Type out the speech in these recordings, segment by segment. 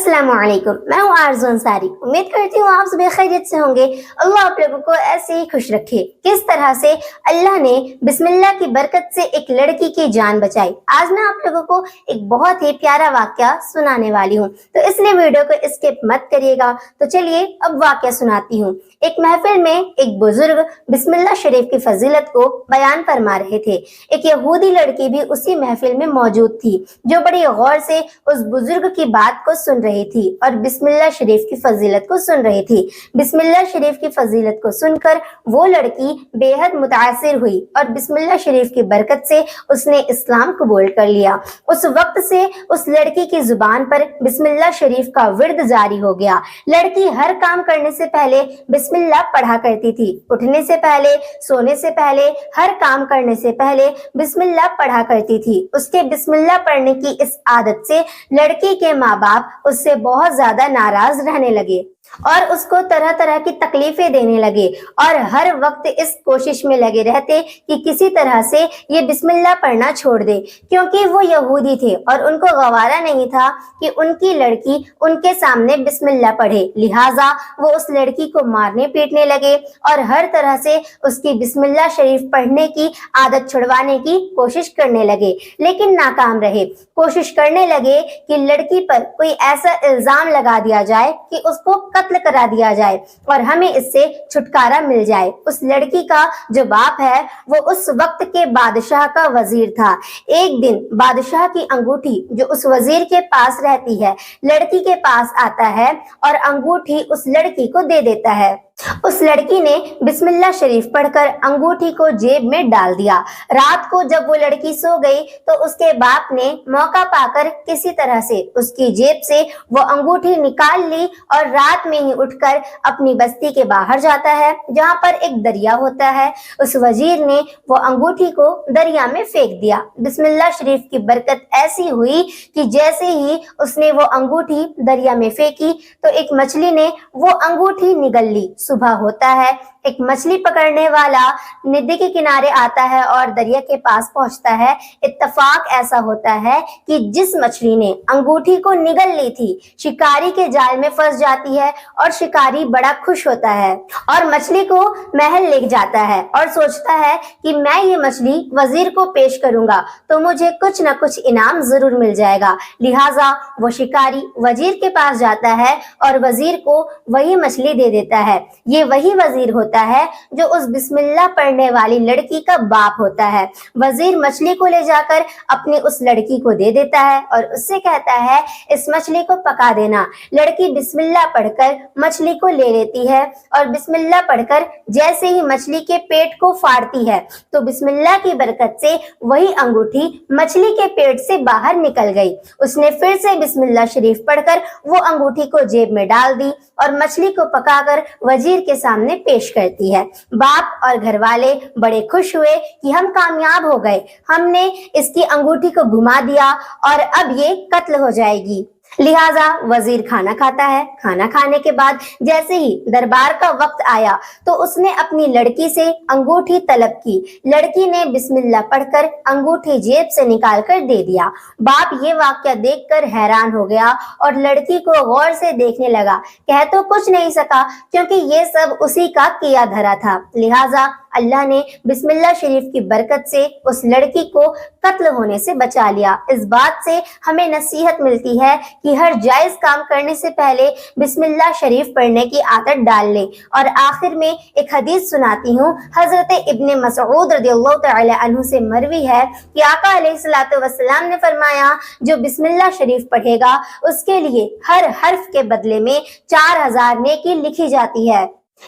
अस्सलाम वालेकुम, मैं हूँ आरज़ू अंसारी। उम्मीद करती हूँ आप सभी खैरियत से होंगे। अल्लाह आप लोगों को ऐसे ही खुश रखे। किस तरह से अल्लाह ने बिस्मिल्लाह की बरकत से एक लड़की की जान बचाई, आज मैं आप लोगों को एक बहुत ही प्यारा वाकया सुनाने वाली हूँ, तो इसलिए वीडियो को स्किप मत करिएगा। तो चलिए अब वाकया सुनाती हूँ। एक महफिल में एक बुजुर्ग बिस्मिल्लाह शरीफ की फजीलत को बयान फरमा रहे थे। एक यहूदी लड़की भी उसी महफिल में मौजूद थी, जो बड़ी गौर से उस बुजुर्ग की बात को सुन रही थी और बिस्मिल्लाह शरीफ की फजीलत को सुन रही थी। बिस्मिल्लाह शरीफ की फजीलत को सुनकर वो लड़की बेहद मुतासिर हुई और बिस्मिल्लाह शरीफ की बरकत से उसने इस्लाम कबूल कर लिया। उस वक्त से उस लड़की की जुबान पर बिस्मिल्लाह शरीफ का विर्द जारी हो गया। लड़की हर काम करने से पहले बिस्मिल्लाह पढ़ा करती थी। उठने से पहले, सोने से पहले, हर काम करने से पहले बिस्मिल्लाह पढ़ा करती थी। उसके बिस्मिल्लाह पढ़ने की इस आदत से लड़की के माँ बाप उससे बहुत ज्यादा नाराज रहने लगे और उसको तरह तरह की तकलीफें देने लगे और हर वक्त इस कोशिश में लगे रहते कि किसी तरह से ये बिस्मिल्लाह पढ़ना छोड़ दे, क्योंकि वो यहूदी थे और उनको गवारा नहीं था कि उनकी लड़की उनके सामने बिस्मिल्लाह पढ़े। लिहाजा वो उस लड़की को मारने पीटने लगे और हर तरह से उसकी बिस्मिल्लाह शरीफ पढ़ने की आदत छुड़वाने की कोशिश करने लगे, लेकिन नाकाम रहे। कोशिश करने लगे कि लड़की पर कोई ऐसा इल्जाम लगा दिया जाए कि उसको कत्ल करा दिया जाए और हमें इससे छुटकारा मिल जाए। उस लड़की का जो बाप है वो उस वक्त के बादशाह का वजीर था। एक दिन बादशाह की अंगूठी जो उस वजीर के पास रहती है, लड़की के पास आता है और अंगूठी उस लड़की को दे देता है। उस लड़की ने बिस्मिल्लाह शरीफ पढ़कर अंगूठी को जेब में डाल दिया। रात को जब वो लड़की सो गई तो उसके बाप ने मौका पाकर किसी तरह से उसकी जेब से वो अंगूठी निकाल ली और रात में ही उठकर अपनी बस्ती के बाहर जाता है, जहाँ पर एक दरिया होता है। उस वजीर ने वो अंगूठी को दरिया में फेंक दिया। बिस्मिल्लाह शरीफ की बरकत ऐसी हुई कि जैसे ही उसने वो अंगूठी दरिया में फेंकी तो एक मछली ने वो अंगूठी निगल ली। सुबह होता है, एक मछली पकड़ने वाला नदी के किनारे आता है और दरिया के पास पहुंचता है। इत्तेफाक ऐसा होता है कि जिस मछली ने अंगूठी को निगल ली थी शिकारी के जाल में फंस जाती है और शिकारी बड़ा खुश होता है और मछली को महल ले जाता है और सोचता है कि मैं ये मछली वजीर को पेश करूंगा तो मुझे कुछ न कुछ इनाम जरूर मिल जाएगा। लिहाजा वो शिकारी वजीर के पास जाता है और वजीर को वही मछली दे देता है। ये वही वजीर होता है जो उस बिस्मिल्लाह पढ़ने वाली लड़की का बाप होता है। वजीर मछली को ले जाकर अपनी उस लड़की को दे देता है और उससे कहता है इस मछली को पका देना। लड़की बिस्मिल्लाह पढ़कर मछली को ले लेती है और बिस्मिल्लाह पढ़कर जैसे ही मछली के पेट को फाड़ती है तो बिस्मिल्लाह की बरकत से वही अंगूठी मछली के पेट से बाहर निकल गई। उसने फिर से बिस्मिल्लाह शरीफ पढ़कर वो अंगूठी को जेब में डाल दी और मछली को पकाकर वजीर के सामने पेश करती है। बाप और घर वाले बड़े खुश हुए कि हम कामयाब हो गए, हमने इसकी अंगूठी को घुमा दिया और अब ये कत्ल हो जाएगी। लिहाजा वजीर खाना खाता है। खाना खाने के बाद जैसे ही दरबार का वक्त आया तो उसने अपनी लड़की से अंगूठी तलब की। लड़की ने बिस्मिल्लाह पढ़कर अंगूठी जेब से निकाल कर दे दिया। बाप ये वाकया देखकर हैरान हो गया और लड़की को गौर से देखने लगा। कह तो कुछ नहीं सका क्योंकि ये सब उसी का किया धरा था। लिहाजा अल्लाह ने बिस्मिल्लाह शरीफ की बरकत से उस लड़की को कत्ल होने से बचा लिया। इस बात से हमें नसीहत मिलती है कि हर जायज काम करने से पहले बिस्मिल्लाह शरीफ पढ़ने की आदत डाल ले। और आखिर में एक हदीस सुनाती हूँ। हजरत इब्ने मसऊद रदियल्लाहु तआला अन्हु से मरवी है कि आका अलैहिस्सलातु वस्सलाम ने फरमाया जो बिस्मिल्लाह शरीफ पढ़ेगा उसके लिए हर हर्फ के बदले में 4000 नेकी लिखी जाती है,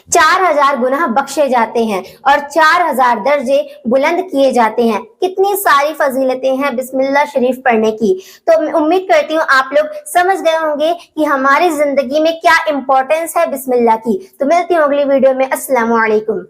4000 गुनाह बख्शे जाते हैं और 4000 दर्जे बुलंद किए जाते हैं। कितनी सारी फजीलतें हैं बिस्मिल्लाह शरीफ पढ़ने की। तो मैं उम्मीद करती हूँ आप लोग समझ गए होंगे कि हमारी जिंदगी में क्या इंपॉर्टेंस है बिस्मिल्लाह की। तो मिलती हूँ अगली वीडियो में। अस्सलामु अलैकुम।